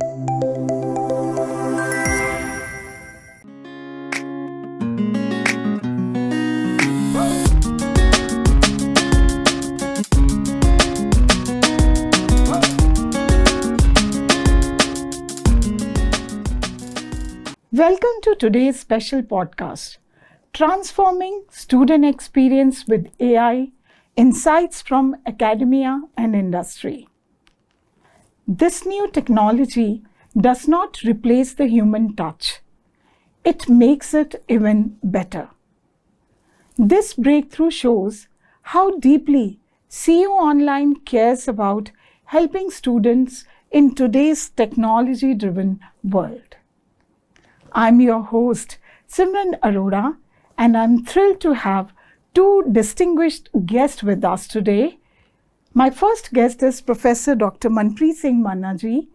Welcome to today's special podcast, Transforming Student Experience with AI, Insights from Academia and Industry. This new technology does not replace the human touch. It makes it even better. This breakthrough shows how deeply CU Online cares about helping students in today's technology-driven world. I'm your host, Simran Arora, and I'm thrilled to have two distinguished guests with us today. My first guest is Professor Dr. Manpreet Singh Manna ji,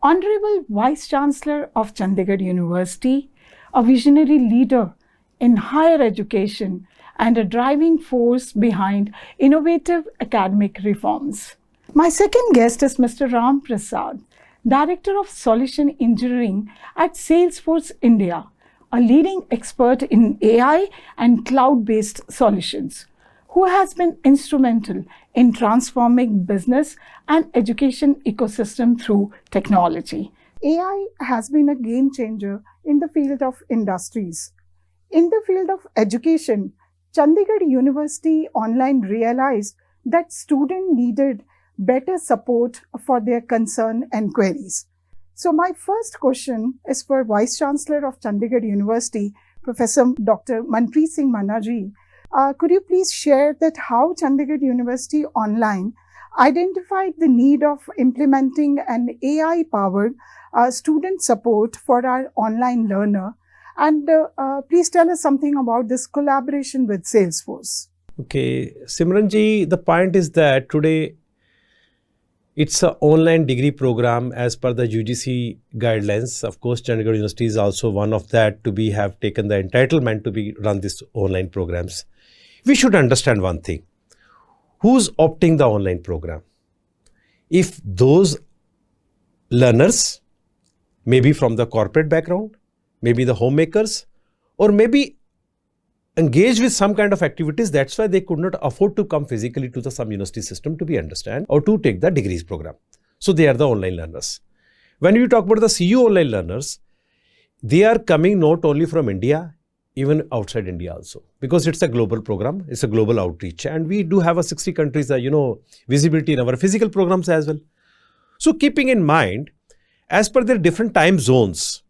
Honorable Vice Chancellor of Chandigarh University, a visionary leader in higher education and a driving force behind innovative academic reforms. My second guest is Mr. Ram Prasad, Director of Solution Engineering at Salesforce India, a leading expert in AI and cloud-based solutions, who has been instrumental in transforming business and education ecosystem through technology. AI has been a game changer in the field of industries. In the field of education, Chandigarh University Online realized that students needed better support for their concern and queries. So my first question is for Vice Chancellor of Chandigarh University, Professor Dr. Manpreet Singh Manna ji. Could you please share that how Chandigarh University Online identified the need of implementing an AI-powered student support for our online learner? And please tell us something about this collaboration with Salesforce. Okay, Simran ji, the point is that today it's an online degree program as per the UGC guidelines. Of course, Chandigarh University is also one of that to have taken the entitlement to run these online programs. We should understand one thing. Who's opting the online program? If those learners, maybe from the corporate background, maybe the homemakers, or maybe engaged with some kind of activities, that's why they could not afford to come physically to some university system to understand or to take the degrees program. So they are the online learners. When we talk about the CU online learners, they are coming not only from India, even outside India also, because it's a global program, it's a global outreach, and we do have a 60 countries, visibility in our physical programs as well. So keeping in mind, as per their different time zones,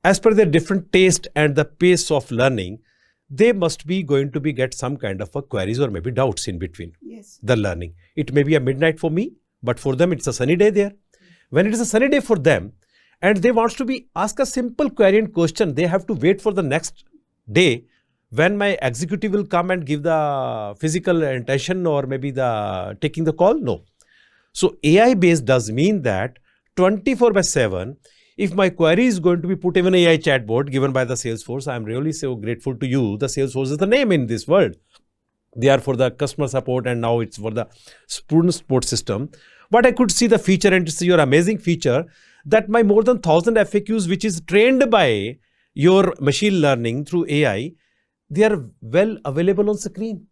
as per their different taste and the pace of learning, they must be going to get some kind of a queries or maybe doubts in between the learning. It may be a midnight for me, but for them it's a sunny day there. When it is a sunny day for them and they want to ask a simple query and question, they have to wait for the next day when my executive will come and give the physical intention or maybe the taking the call. No. So AI based does mean that 24/7, if my query is going to be put in an AI chatbot given by the Salesforce, I am really so grateful to you. The Salesforce is the name in this world. They are for the customer support and now it's for the student support system. But I could see the feature, and it's your amazing feature that my more than 1,000 FAQs, which is trained by your machine learning through AI, they are well available on screen.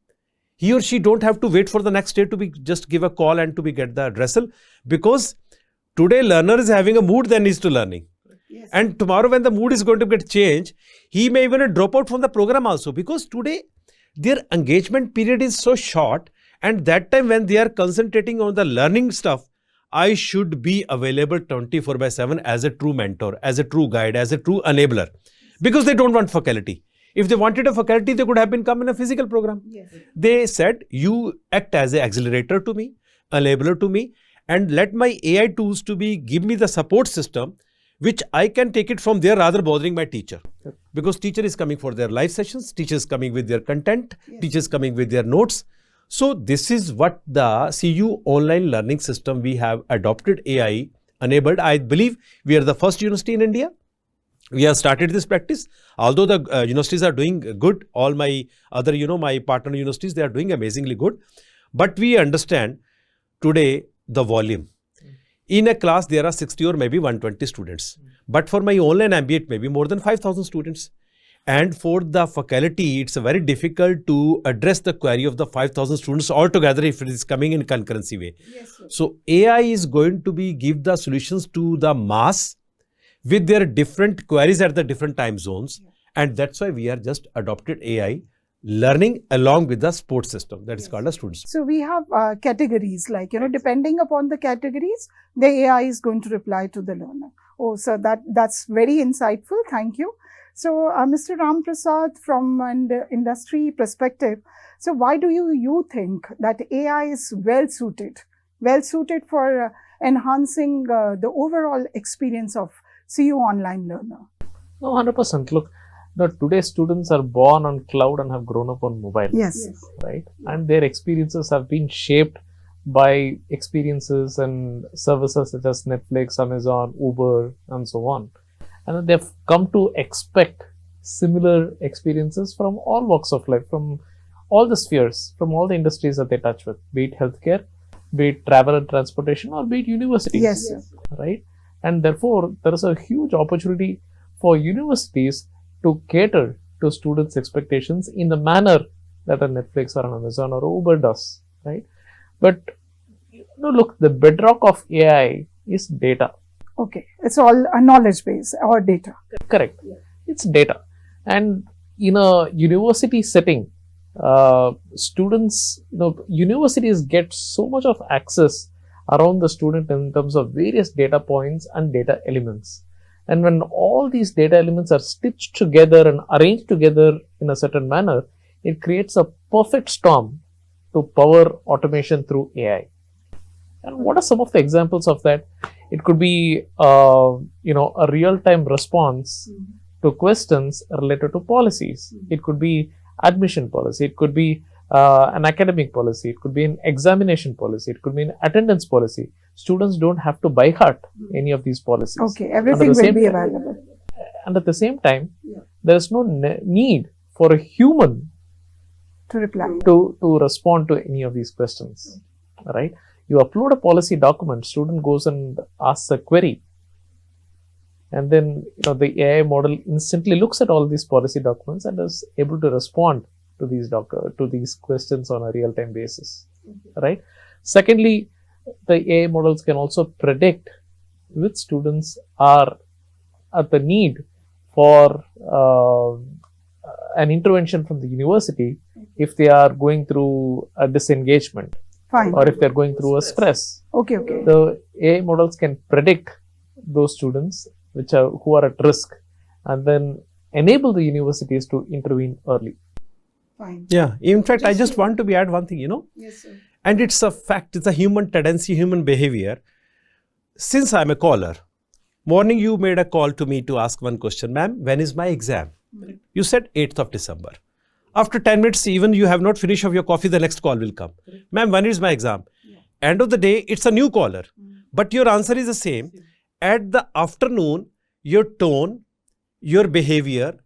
He or she don't have to wait for the next day to just give a call and to get the addressal, because today learner is having a mood that needs to learning. Yes. And tomorrow when the mood is going to get changed, he may even drop out from the program also, because today their engagement period is so short, and that time when they are concentrating on the learning stuff, I should be available 24/7 as a true mentor, as a true guide, as a true enabler, because they don't want faculty. If they wanted a faculty, they could have been come in a physical program. Yes. They said, you act as an accelerator to me, enabler to me, and let my AI tools give me the support system, which I can take it from there rather bothering my teacher. Because teacher is coming for their live sessions, teachers coming with their content, teachers coming with their notes. So this is what the CU online learning system we have adopted AI enabled. I believe we are the first university in India. We have started this practice. Although the universities are doing good, all my other, my partner universities, they are doing amazingly good. But we understand today the volume. In a class, there are 60 or maybe 120 students. But for my online MBA, it may be more than 5,000 students. And for the faculty, it's very difficult to address the query of the 5,000 students altogether if it is coming in concurrency way. Yes, sir. So AI is going to be give the solutions to the mass with their different queries at the different time zones. And that's why we are just adopted AI learning along with the support system that is called a student support. So we have categories, like, depending upon the categories, the AI is going to reply to the learner. Oh, so that's very insightful. Thank you. So Mr. Ram Prasad, from an industry perspective, so why do you think that AI is well suited for enhancing the overall experience of CU online learner? No, 100%. Look, today's students are born on cloud and have grown up on mobile. Yes. Right? And their experiences have been shaped by experiences and services such as Netflix, Amazon, Uber, and so on. And they've come to expect similar experiences from all walks of life, from all the spheres, from all the industries that they touch with, be it healthcare, be it travel and transportation, or be it universities. Yes, sir. Right? And therefore, there is a huge opportunity for universities to cater to students' expectations in the manner that a Netflix or an Amazon or Uber does, right? But look, the bedrock of AI is data. Okay, it's all a knowledge base or data. Correct. It's data. And in a university setting, students, universities get so much of access around the student in terms of various data points and data elements. And when all these data elements are stitched together and arranged together in a certain manner, it creates a perfect storm to power automation through AI. And what are some of the examples of that? It could be, a real-time response to questions related to policies. It could be admission policy. It could be an academic policy. It could be an examination policy. It could be an attendance policy. Students don't have to by heart any of these policies. Okay, everything will be available. And at the same time, there is no need for a human to reply, to respond to any of these questions, right? You upload a policy document, student goes and asks a query, and then the AI model instantly looks at all these policy documents and is able to respond to these questions on a real-time basis, right? Secondly, the AI models can also predict which students are at the need for an intervention from the university if they are going through a disengagement. Fine. Or if they're going through a stress. Okay. The AI models can predict those students who are at risk and then enable the universities to intervene early. Fine. Yeah, in fact, I just want to add one thing, Yes, sir. And it's a fact, it's a human tendency, human behavior. Since I'm a caller, morning you made a call to me to ask one question, ma'am, when is my exam? You said 8th of December. After 10 minutes, even you have not finished of your coffee, the next call will come. Ma'am, when is my exam? End of the day, it's a new caller. But your answer is the same. At the afternoon, your tone, your behavior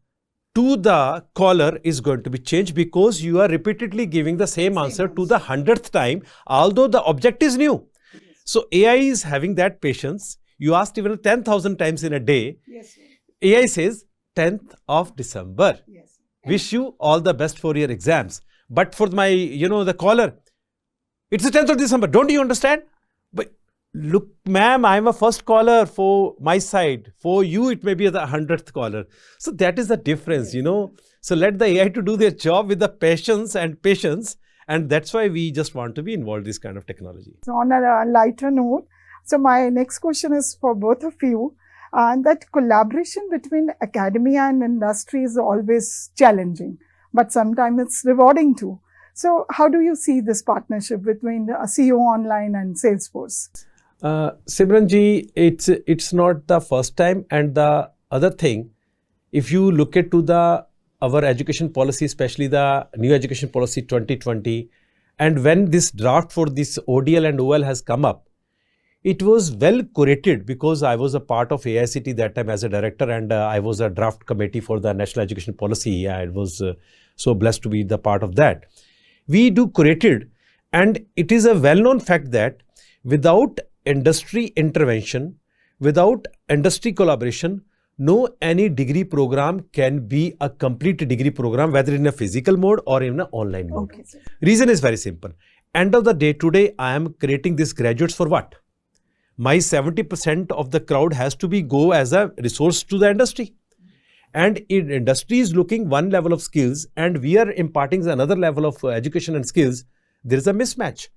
to the caller is going to be changed because you are repeatedly giving the same answer to the 100th time, although the object is new. So AI is having that patience. You asked even 10,000 times in a day. Yes, sir. AI says 10th of December. Yes. Wish you all the best for your exams. But for my, the caller, it's the 10th of December. Don't you understand? But look, ma'am, I'm a first caller for my side. For you, it may be the 100th caller. So that is the difference, So let the AI to do their job with the patience. And that's why we just want to be involved in this kind of technology. So on a lighter note, so my next question is for both of you. That collaboration between academia and industry is always challenging, but sometimes it's rewarding too. So how do you see this partnership between CU Online and Salesforce? Simranji, it's not the first time. And the other thing, if you look at our education policy, especially the new education policy 2020, and when this draft for this ODL and OL has come up, it was well curated because I was a part of AICT that time as a director, and I was a draft committee for the national education policy. I was so blessed to be the part of that. We do curated, and it is a well-known fact that without industry intervention, without industry collaboration, no any degree program can be a complete degree program, whether in a physical mode or in an online mode. Okay. Reason is very simple. End of the day, today I am creating these graduates for what? My 70% of the crowd has to be go as a resource to the industry. And in industry is looking one level of skills and we are imparting another level of education and skills. There is a mismatch.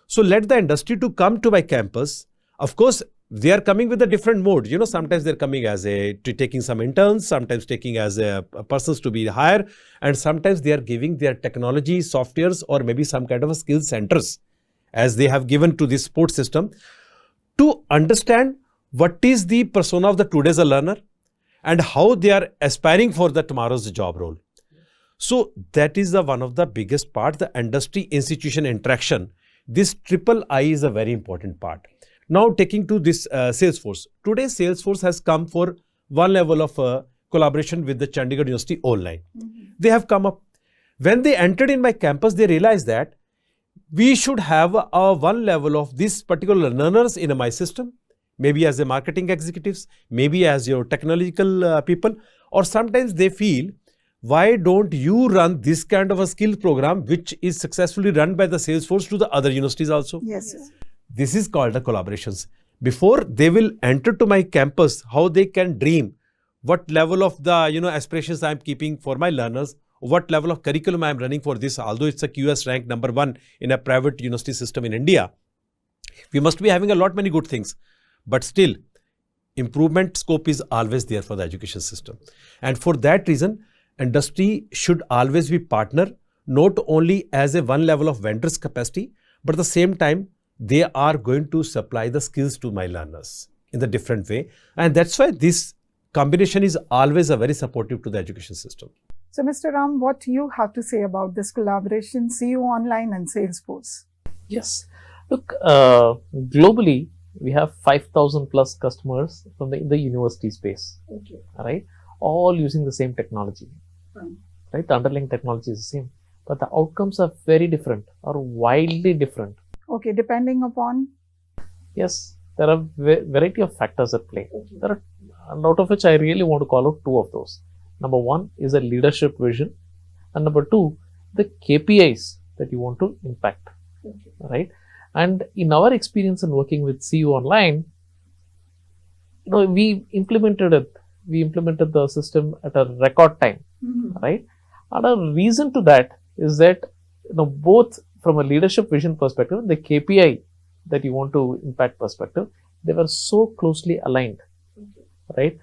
So let the industry to come to my campus. Of course, they are coming with a different mode. You know, sometimes they're coming as taking some interns, sometimes taking as a persons to be hired, and sometimes they are giving their technology, softwares, or maybe some kind of a skill centers as they have given to this sports system to understand what is the persona of the today's learner and how they are aspiring for the tomorrow's job role. So that is one of the biggest part, the industry institution interaction. This triple I is a very important part. Now taking to this Salesforce. Today Salesforce has come for one level of collaboration with the Chandigarh University online. They have come up. When they entered in my campus, they realized that we should have a one level of this particular learners in my system, maybe as a marketing executives, maybe as your technological people, or sometimes they feel, why don't you run this kind of a skill program which is successfully run by the Salesforce to the other universities also? Yes. This is called the collaborations. Before they will enter to my campus, how they can dream, what level of the aspirations I am keeping for my learners, what level of curriculum I am running for this, although it's a QS rank number 1 in a private university system in India. We must be having a lot many good things, but still improvement scope is always there for the education system. And for that reason, industry should always be partner, not only as a one level of vendor's capacity, but at the same time, they are going to supply the skills to my learners in the different way. And that's why this combination is always a very supportive to the education system. So, Mr. Ram, what do you have to say about this collaboration, CU Online and Salesforce? Yes. Look, globally, we have 5,000 plus customers from the university space, right? All using the same technology, right? The underlying technology is the same, but the outcomes are very different or wildly different. Okay, depending upon? Yes, there are variety of factors at play. There are, out of which I really want to call out 2 of those. Number 1 is a leadership vision, and number 2, the KPIs that you want to impact, right? And in our experience in working with CU Online, we implemented the system at a record time, right? And a reason to that is that both from a leadership vision perspective, the KPI that you want to impact perspective, they were so closely aligned, right?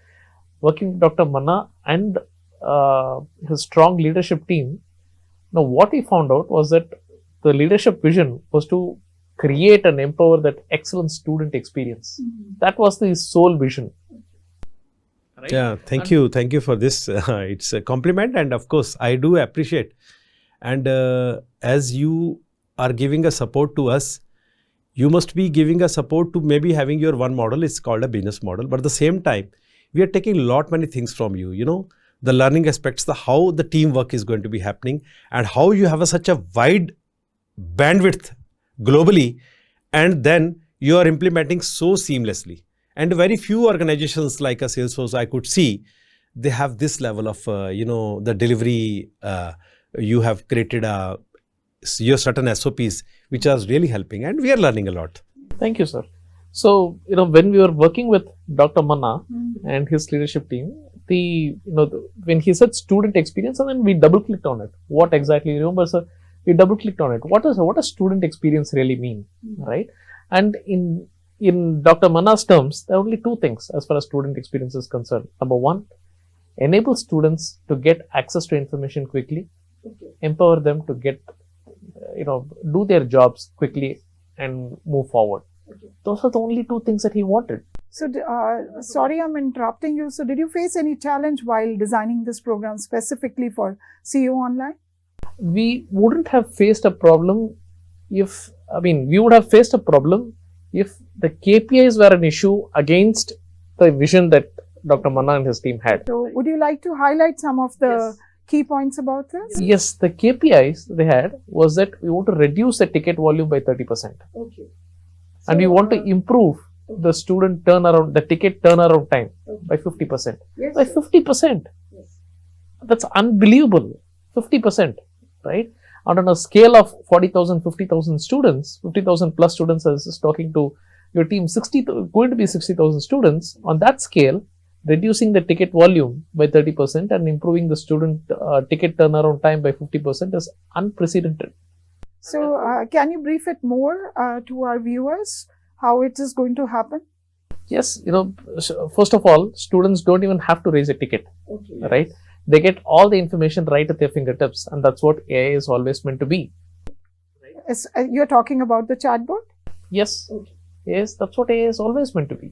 Working with Dr. Manna and his strong leadership team, now what he found out was that the leadership vision was to create and empower that excellent student experience. That was the sole vision. Right? Yeah, thank you for this. It's a compliment, and of course I do appreciate. And as you are giving a support to us, you must be giving a support to maybe having your one model. It's called a business model, but at the same time, we are taking many things from you. The learning aspects, how the teamwork is going to be happening, and how you have such a wide bandwidth globally, and then you are implementing so seamlessly. And very few organizations like a Salesforce I could see, they have this level of the delivery. You have created your certain SOPs which are really helping, and we are learning a lot. Thank you, sir. So when we were working with Dr. Manna and his leadership team, when he said student experience, and then we double clicked on it. What exactly? Remember, sir, we double clicked on it. What does student experience really mean, right? And in Dr. Manna's terms, there are only 2 things as far as student experience is concerned. Number 1, enable students to get access to information quickly, empower them to get, do their jobs quickly and move forward. Those are the only 2 things that he wanted. So, sorry, I'm interrupting you. So, did you face any challenge while designing this program specifically for CU Online? We wouldn't have faced a problem we would have faced a problem if the KPIs were an issue against the vision that Dr. Manna and his team had. So, would you like to highlight some of the key points about this? Yes, the KPIs they had was that we want to reduce the ticket volume by 30%. and we want to improve the student turnaround, the ticket turnaround time by 50%. Yes, By 50%. That's unbelievable. 50%, right? And on a scale of 40,000, 50,000 students, 50,000 plus students, I was just talking to your team, going to be 60,000 students. On that scale, reducing the ticket volume by 30% and improving the student ticket turnaround time by 50% is unprecedented. So, can you brief it more to our viewers how it is going to happen? Yes, first of all, students don't even have to raise a ticket, right? They get all the information right at their fingertips, and that's what AI is always meant to be. You're talking about the chatbot? Yes, yes, that's what AI is always meant to be,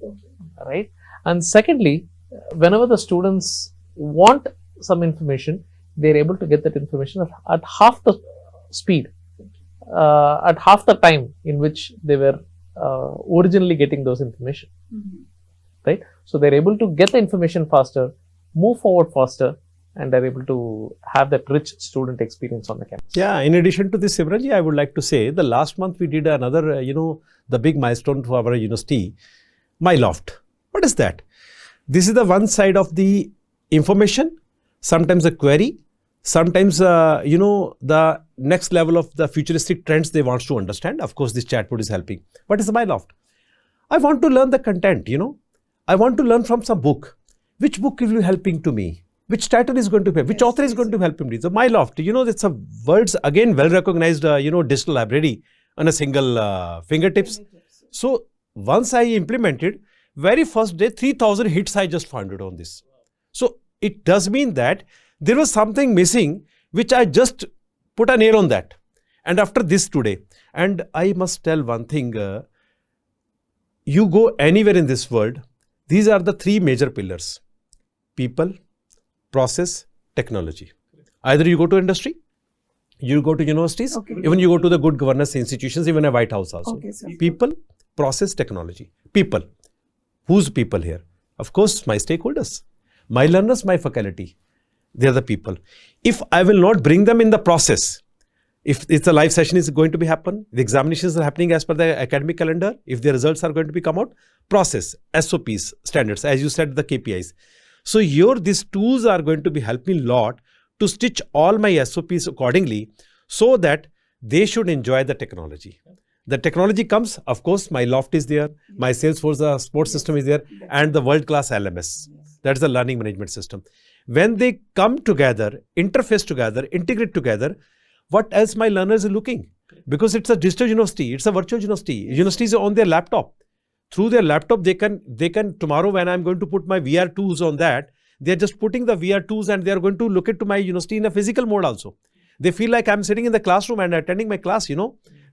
right? And secondly, whenever the students want some information, they're able to get that information at half the speed, at half the time in which they were originally getting those information, right? So they're able to get the information faster, move forward faster, and they're able to have that rich student experience on the campus. Yeah, in addition to this, Simranji, I would like to say the last month we did another, the big milestone for our university, MyLoft. What is that? This is the one side of the information, sometimes a query, sometimes, the next level of the futuristic trends they want to understand. Of course, this chatbot is helping. What is MyLoft? I want to learn the content, I want to learn from some book. Which book will be helping to me? Which title is going to be, which author is going to help me? So MyLoft, it's a world's again well-recognized, digital library on a single fingertips. So once I implemented, very first day, 3,000 hits I just found it on this. So it does mean that there was something missing, which I just put a nail on that. And after this today, and I must tell one thing, you go anywhere in this world, these are the three major pillars: people, process, technology. Either you go to industry, you go to universities, even you go to the good governance institutions, even a White House also. People, process, technology. People. Who's people here? Of course, my stakeholders, my learners, my faculty. They are the people. If I will not bring them in the process, if it's a live session is going to be happen, the examinations are happening as per the academic calendar, if the results are going to be come out, process, SOPs, standards, as you said, the KPIs. So these tools are going to be helping a lot to stitch all my SOPs accordingly so that they should enjoy the technology. The technology comes, of course, MyLoft is there, my Salesforce sports system is there, and the world-class LMS. That's the learning management system. When they come together, interface together, integrate together, what else my learners are looking? Because it's a digital university, it's a virtual university. Universities are on their laptop. Through their laptop, they can tomorrow when I'm going to put my VR tools on that, they're just putting the VR tools and they're going to look into my university in a physical mode also. They feel like I'm sitting in the classroom and attending my class,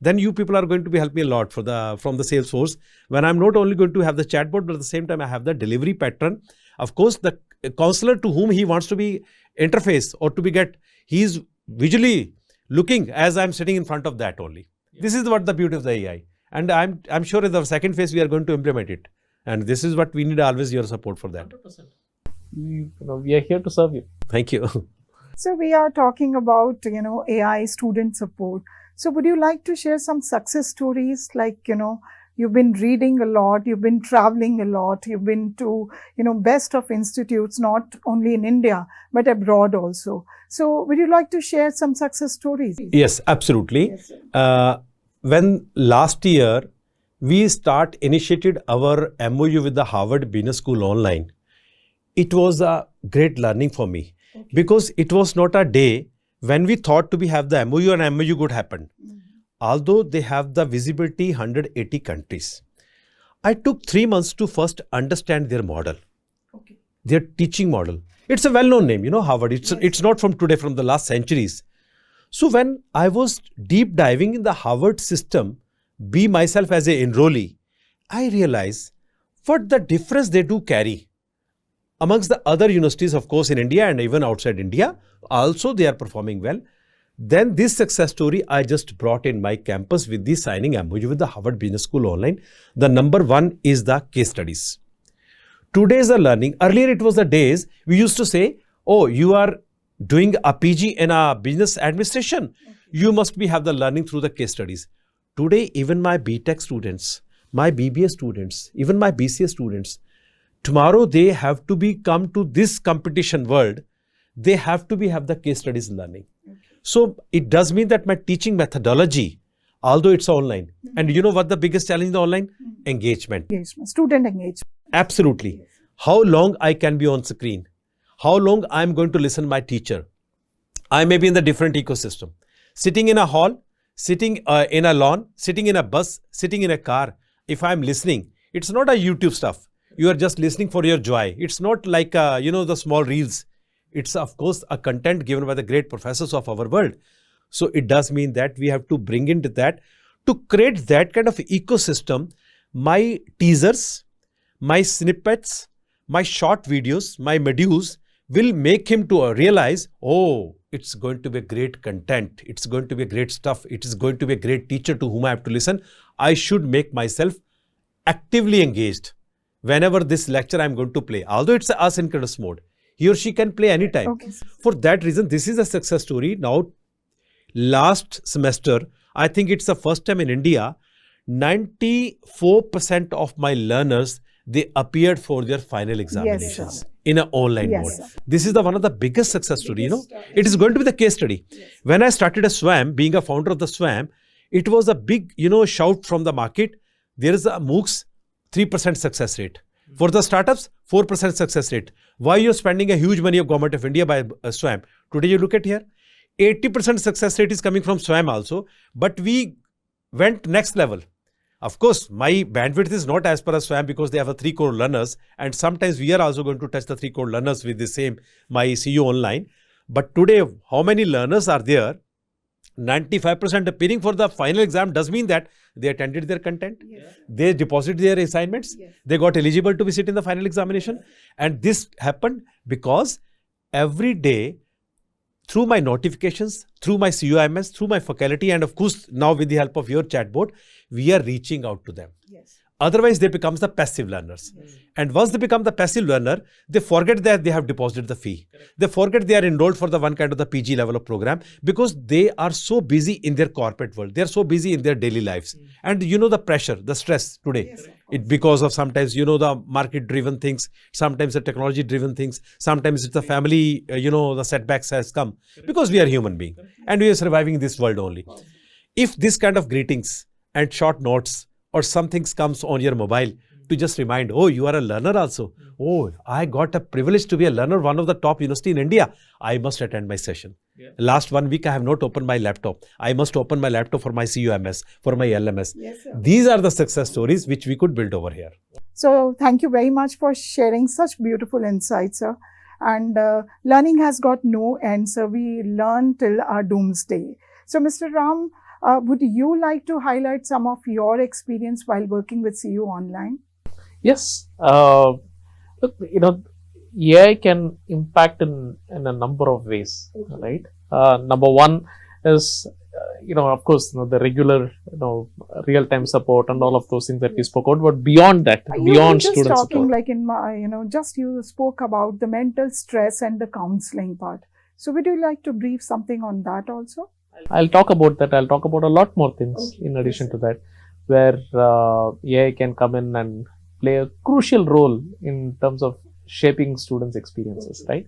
Then you people are going to be helping me a lot from the Salesforce. When I'm not only going to have the chatbot, but at the same time I have the delivery pattern. Of course, the counselor to whom he wants to be interface or to be he's visually looking as I'm sitting in front of that only. This is what the beauty of the AI. And I'm sure in the second phase we are going to implement it. And this is what we need always your support for that. 100%. We are here to serve you. Thank you. So we are talking about, AI student support. So would you like to share some success stories? Like, you've been reading a lot, you've been traveling a lot, you've been to, best of institutes, not only in India, but abroad also. So would you like to share some success stories? Yes, absolutely. Yes, when last year we initiated our MOU with the Harvard Business School online, it was a great learning for me because it was not a day when we thought to have the MOU and MOU would happen. Although they have the visibility 180 countries, I took 3 months to first understand their model, their teaching model. It's a well-known name, Harvard. It's not from today, from the last centuries. So when I was deep diving in the Harvard system, be myself as an enrollee, I realized what the difference they do carry. Amongst the other universities, of course, in India and even outside India, also they are performing well. Then this success story I just brought in my campus with the signing MOU with the Harvard Business School online. The number one is the case studies. Today's the learning. Earlier it was the days we used to say, oh, you are doing a PG in a business administration. You must have the learning through the case studies. Today, even my BTech students, my BBA students, even my BCA students, tomorrow they have to come to this competition world, they have to have the case studies learning. So it does mean that my teaching methodology, although it's online, and you know what the biggest challenge in the online? Engagement. Student engagement. Absolutely. How long I can be on screen? How long I'm going to listen my teacher? I may be in the different ecosystem. Sitting in a hall, sitting in a lawn, sitting in a bus, sitting in a car. If I'm listening, it's not a YouTube stuff. You are just listening for your joy. It's not like, the small reels. It's of course a content given by the great professors of our world. So it does mean that we have to bring into that to create that kind of ecosystem. My teasers, my snippets, my short videos, my modules will make him to realize, oh, it's going to be a great content. It's going to be a great stuff. It is going to be a great teacher to whom I have to listen. I should make myself actively engaged whenever this lecture I'm going to play. Although it's a asynchronous mode, he or she can play anytime. Okay. For that reason, this is a success story. Now, last semester, I think it's the first time in India, 94% of my learners, they appeared for their final examinations in an online mode. This is one of the biggest success story, It is going to be the case study. When I started a SWAM, being a founder of the SWAM, it was a big, shout from the market. There is a MOOCs 3% success rate. For the startups, 4% success rate. Why you're spending a huge money of Government of India by SWAM? Today you look at here, 80% success rate is coming from SWAM also, but we went next level. Of course, my bandwidth is not as per a SWAM because they have a 3 crore learners, and sometimes we are also going to touch the 3 crore learners with the same, my CU online. But today, how many learners are there? 95% appearing for the final exam does mean that they attended their content, they deposited their assignments, they got eligible to be sit in the final examination. And this happened because every day, through my notifications, through my CUMS, through my faculty, and of course, now with the help of your chatbot, we are reaching out to them. Otherwise, they become the passive learners. And once they become the passive learner, they forget that they have deposited the fee. They forget they are enrolled for the one kind of the PG level of program because they are so busy in their corporate world. They are so busy in their daily lives. And the pressure, the stress today, it because of sometimes, the market driven things, sometimes the technology driven things, sometimes it's the family, the setbacks has come because we are human beings and we are surviving in this world only. If this kind of greetings and short notes or something comes on your mobile to just remind, oh, you are a learner also. Oh, I got a privilege to be a learner, one of the top university in India. I must attend my session. Last 1 week, I have not opened my laptop. I must open my laptop for my CUMS, for my LMS. These are the success stories which we could build over here. So thank you very much for sharing such beautiful insights, sir. And learning has got no end, so we learn till our doomsday. So Mr. Ram, would you like to highlight some of your experience while working with CU Online? Yes. Look, AI can impact in a number of ways, right? Number one is, of course, the regular, real-time support and all of those things that we spoke about. But beyond that, beyond student support. Talking like in my, just you spoke about the mental stress and the counseling part. So would you like to brief something on that also? I'll talk about that. I'll talk about a lot more things in addition to that, where AI can come in and play a crucial role in terms of shaping students' experiences, right?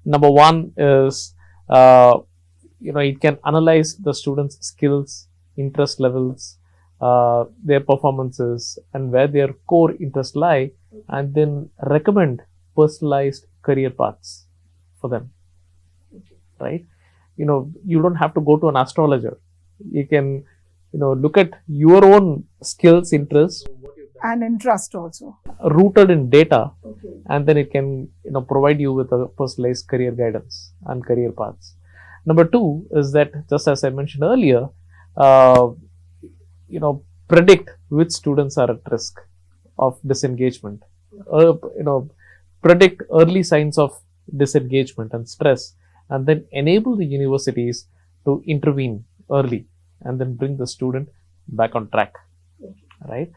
Number one is, it can analyze the students' skills, interest levels, their performances, and where their core interests lie, and then recommend personalized career paths for them, right? You don't have to go to an astrologer. You can, look at your own skills, interests, and interest also rooted in data, and then it can, provide you with a personalized career guidance and career paths. Number two is that, just as I mentioned earlier, predict which students are at risk of disengagement. Predict early signs of disengagement and stress, and then enable the universities to intervene early and then bring the student back on track, right?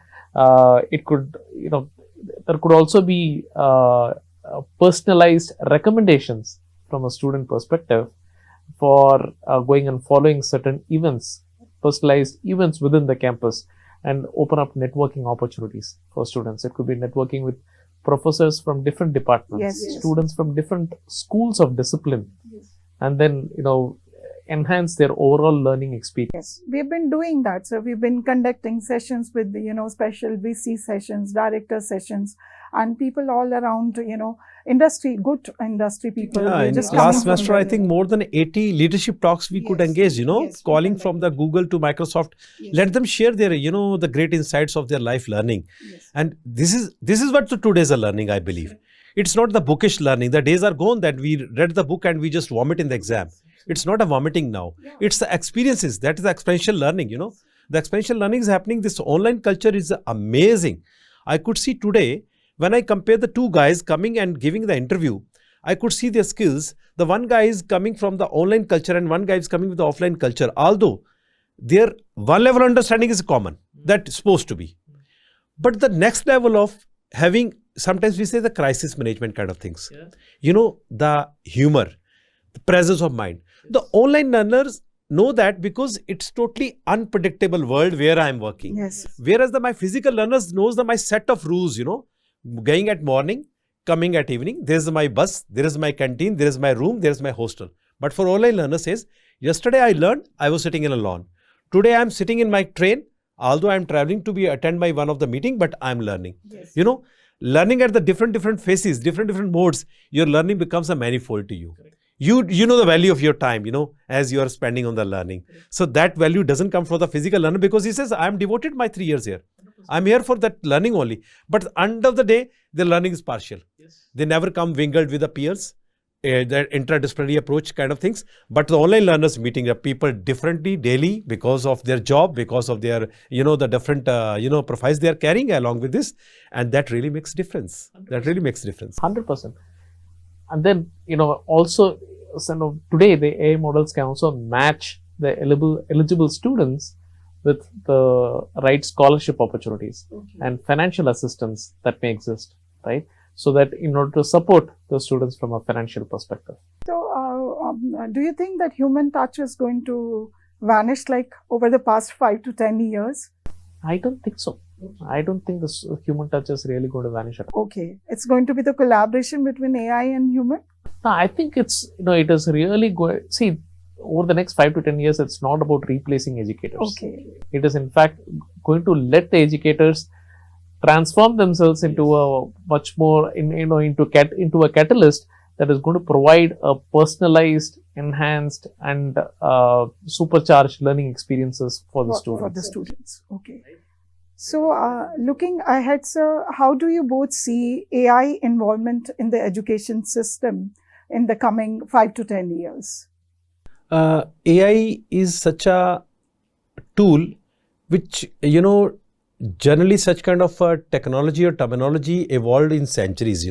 It could, there could also be personalized recommendations from a student perspective for going and following certain events, personalized events within the campus and open up networking opportunities for students. It could be networking with professors from different departments, Yes. students from different schools of discipline, and then, enhance their overall learning experience. Yes, we've been doing that. So we've been conducting sessions with, special VC sessions, director sessions, and people all around, good industry people. Yeah, They're in just last coming from semester, I the- think more than 80 leadership talks we could Yes, engage, yes, we calling can from the Google to Microsoft. Yes. Let them share their, the great insights of their life learning. Yes. And this is what the 2 days are learning, I believe. It's not the bookish learning. The days are gone that we read the book and we just vomit in the exam. It's not a vomiting now. It's the experiences. That is the experiential learning, The experiential learning is happening. This online culture is amazing. I could see today, when I compare the 2 guys coming and giving the interview, I could see their skills. The one guy is coming from the online culture and one guy is coming with the offline culture. Although their one level understanding is common. That's supposed to be. But the next level of having, sometimes we say the crisis management kind of things. The humor, the presence of mind. The online learners know that because it's totally unpredictable world where I'm working. Yes. Whereas my physical learners knows my set of rules, going at morning, coming at evening, there's my bus, there is my canteen, there is my room, there is my hostel. But for online learners says, yesterday I learned, I was sitting in a lawn. Today I'm sitting in my train, although I'm traveling to attend my one of the meeting, but I'm learning. Yes. Learning at the different phases, different modes, your learning becomes a manifold to you. Correct. You know the value of your time, as you are spending on the learning. So that value doesn't come from the physical learner because he says, I'm devoted my 3 years here. I'm here for that learning only. But end of the day, the learning is partial. Yes. They never come mingled with the peers, their interdisciplinary approach kind of things. But the online learners meeting up people differently daily because of their job, because of their, the different, profiles they are carrying along with this. And that really makes difference. 100%. That really makes difference. 100%. And then, also, today the AI models can also match the eligible students with the right scholarship opportunities and financial assistance that may exist, right? So that in order to support the students from a financial perspective. So, do you think that human touch is going to vanish like over the past 5 to 10 years? I don't think so. I don't think this human touch is really going to vanish at all. Okay. It's going to be the collaboration between AI and human? No, I think it's, it is really going, see, over the next 5 to 10 years, it's not about replacing educators. Okay. It is in fact going to let the educators transform themselves into a much more, into a catalyst that is going to provide a personalized, enhanced and supercharged learning experiences for the students. For the students. Okay. So, looking ahead, sir, how do you both see AI involvement in the education system in the coming 5 to 10 years? AI is such a tool which, generally such kind of technology or terminology evolved in centuries,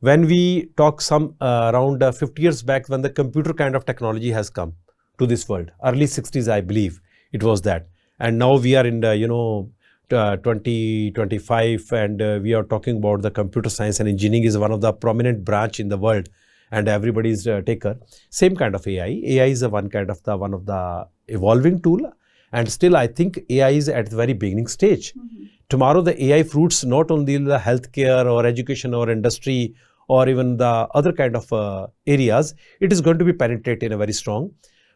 When we talk around 50 years back when the computer kind of technology has come to this world, early 60s, I believe it was that. And now we are in the, 2025 and we are talking about the computer science and engineering is one of the prominent branch in the world and everybody's taker. Same kind of AI. AI is one of the evolving tool and still I think AI is at the very beginning stage. Mm-hmm. Tomorrow the AI fruits not only the healthcare or education or industry or even the other kind of areas, it is going to be penetrated in a very strong.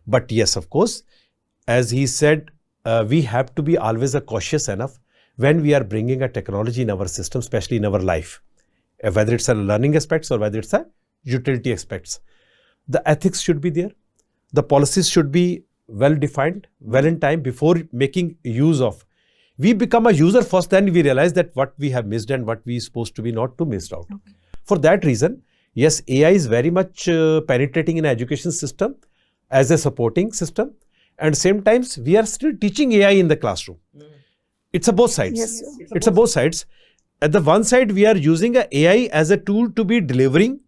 But yes, of course, as he said, we have to be always cautious enough when we are bringing a technology in our system, especially in our life, whether it's a learning aspects or whether it's a utility aspects. The ethics should be there. The policies should be well defined, well in time before making use of. We become a user first, then we realize that what we have missed and what we are supposed to be not to miss out. Okay. For that reason, yes, AI is very much penetrating in education system as a supporting system. And same times, we are still teaching AI in the classroom. It's a both sides. Yes, it's a both sides. At the one side, we are using AI as a tool to be delivering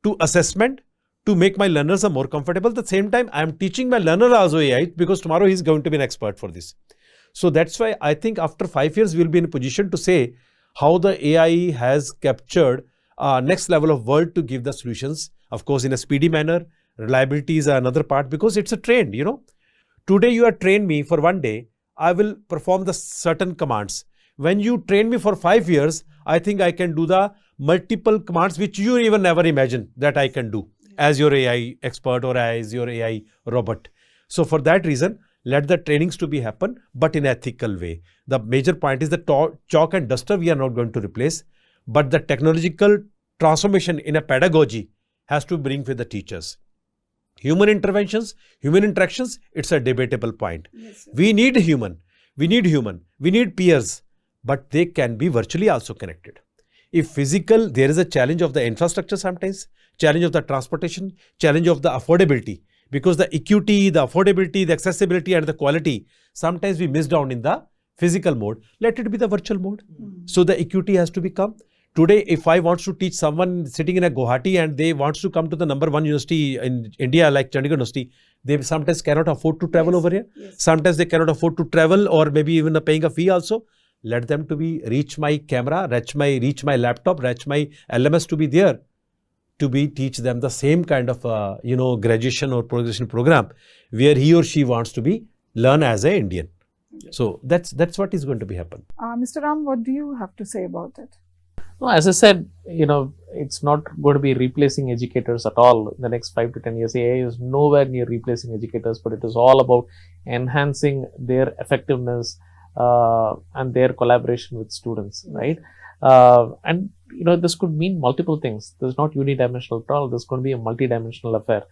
to assessment to make my learners more comfortable. At the same time, I am teaching my learner also AI because tomorrow he is going to be an expert for this. So that's why I think after 5 years, we will be in a position to say how the AI has captured next level of world to give the solutions. Of course, in a speedy manner, reliability is another part because it's a trend, Today you are trained me for one day. I will perform the certain commands. When you train me for 5 years, I think I can do the multiple commands which you even never imagine that I can do as your AI expert or as your AI robot. So for that reason, let the trainings to be happen, but in ethical way. The major point is the chalk and duster we are not going to replace, but the technological transformation in a pedagogy has to bring with the teachers. Human interventions, human interactions, it's a debatable point. Yes, We need human, we need peers, but they can be virtually also connected. If physical, there is a challenge of the infrastructure sometimes, challenge of the transportation, challenge of the affordability, because the equity, the affordability, the accessibility and the quality, sometimes we miss down in the physical mode. Let it be the virtual mode. So the equity has to become. Today, if I want to teach someone sitting in a Guwahati and they want to come to the number 1 university in India like Chandigarh University, they sometimes cannot afford to travel over here. Sometimes they cannot afford to travel or maybe even paying a fee also. Let them to be reach my camera, reach my laptop, reach my LMS to be there, to be teach them the same kind of graduation or progression program where he or she wants to be learn as a Indian. So that's what is going to be happen. Mr. Ram, what do you have to say about it? No, as I said, it's not going to be replacing educators at all in the next 5 to 10 years. AI is nowhere near replacing educators, but it is all about enhancing their effectiveness and their collaboration with students, right? And this could mean multiple things. This is not unidimensional at all. This is going to be a multidimensional affair,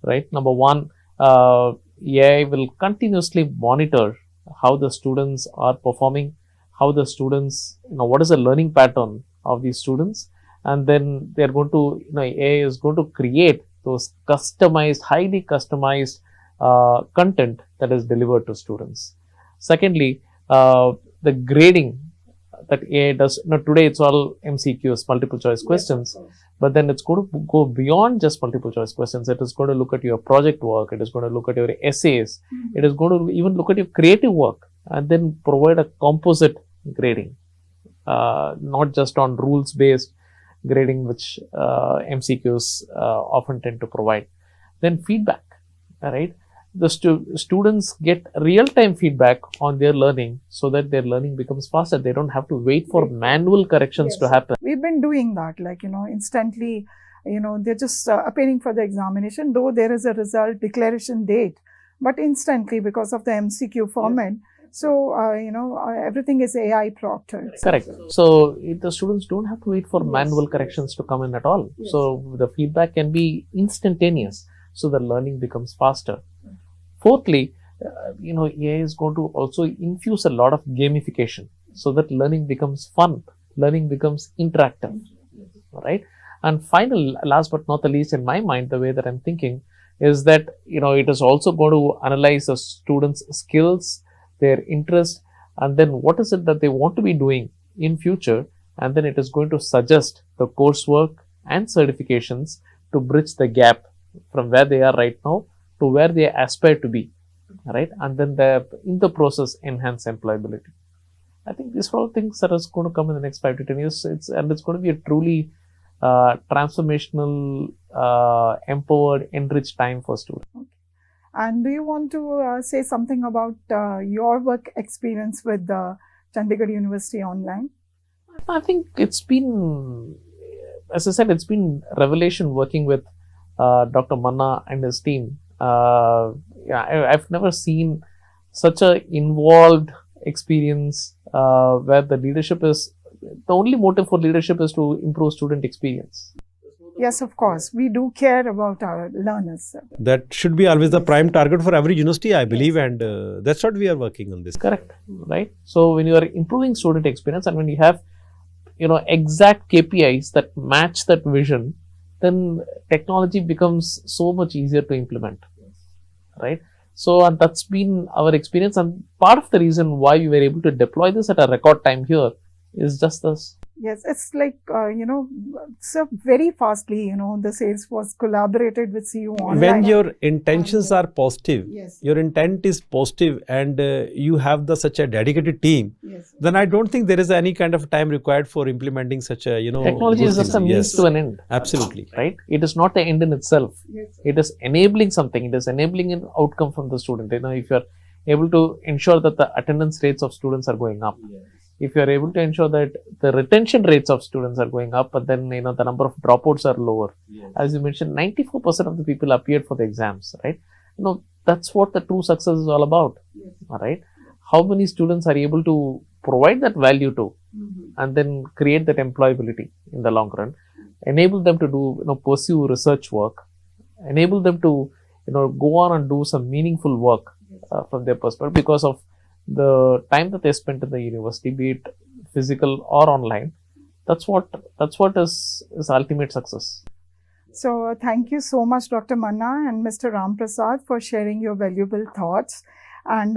right? Number one, AI will continuously monitor how the students are performing, how the students, what is the learning pattern of these students, and then they're going to, AI is going to create those customized, highly customized content that is delivered to students. Secondly, the grading that AI does. Today it's all MCQs, multiple choice questions, but then it's going to go beyond just multiple choice questions. It is going to look at your project work. It is going to look at your essays. It is going to even look at your creative work and then provide a composite grading, not just on rules based grading, which MCQs often tend to provide. Then feedback, right? The students get real-time feedback on their learning so that their learning becomes faster. They don't have to wait for manual corrections to happen. We've been doing that, instantly, they're just appearing for the examination, though there is a result declaration date, but instantly because of the MCQ format. So, everything is AI proctored. Correct. So, the students don't have to wait for manual corrections to come in at all. So, the feedback can be instantaneous. So, the learning becomes faster. Fourthly, AI is going to also infuse a lot of gamification so that learning becomes fun, learning becomes interactive, right? And final, last but not the least, in my mind, the way that I'm thinking is that, it is also going to analyze the students' skills, their interest, and then what is it that they want to be doing in future, and then it is going to suggest the coursework and certifications to bridge the gap from where they are right now to where they aspire to be, right? And then in the process enhance employability. I think these are all things that is going to come in the next 5 to 10 years. It's going to be a truly transformational, empowered, enriched time for students. Okay. And do you want to say something about your work experience with Chandigarh University Online? I think it's been, as I said, it's been revelation working with Dr. Manna and his team. I've never seen such a involved experience where the leadership is, the only motive for leadership is to improve student experience. Yes, of course. We do care about our learners. That should be always the prime target for every university, I believe, and that's what we are working on this. Correct, right? So when you are improving student experience and when you have, exact KPIs that match that vision, then technology becomes so much easier to implement, right? So, and that's been our experience, and part of the reason why we were able to deploy this at a record time here is just this. Yes, it's like, so very fastly, the Salesforce collaborated with CU Online. When your intentions are positive, Yes. your intent is positive, and you have such a dedicated team, Yes. then I don't think there is any kind of time required for implementing such a, Technology good is just a thing. means Yes. to an end, Absolutely. right? It is not the end in itself. Yes. It is enabling something. It is enabling an outcome from the student. If you're able to ensure that the attendance rates of students are going up. If you are able to ensure that the retention rates of students are going up, but then the number of dropouts are lower. As you mentioned, 94% of the people appeared for the exams, right? That's what the true success is all about. All right. How many students are able to provide that value to, and then create that employability in the long run, enable them to do, pursue research work, enable them to, go on and do some meaningful work from their perspective because of the time that they spent in the university, be it physical or online. That's what is ultimate success. So thank you so much, Dr. Manna and Mr. Ram Prasad, for sharing your valuable thoughts. And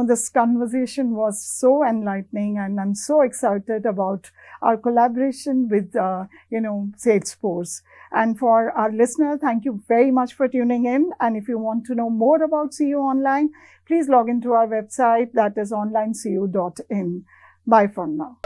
this conversation was so enlightening, and I'm so excited about our collaboration with, Salesforce. And for our listener, thank you very much for tuning in. And if you want to know more about CU Online, please log into our website, that is onlinecu.in. Bye for now.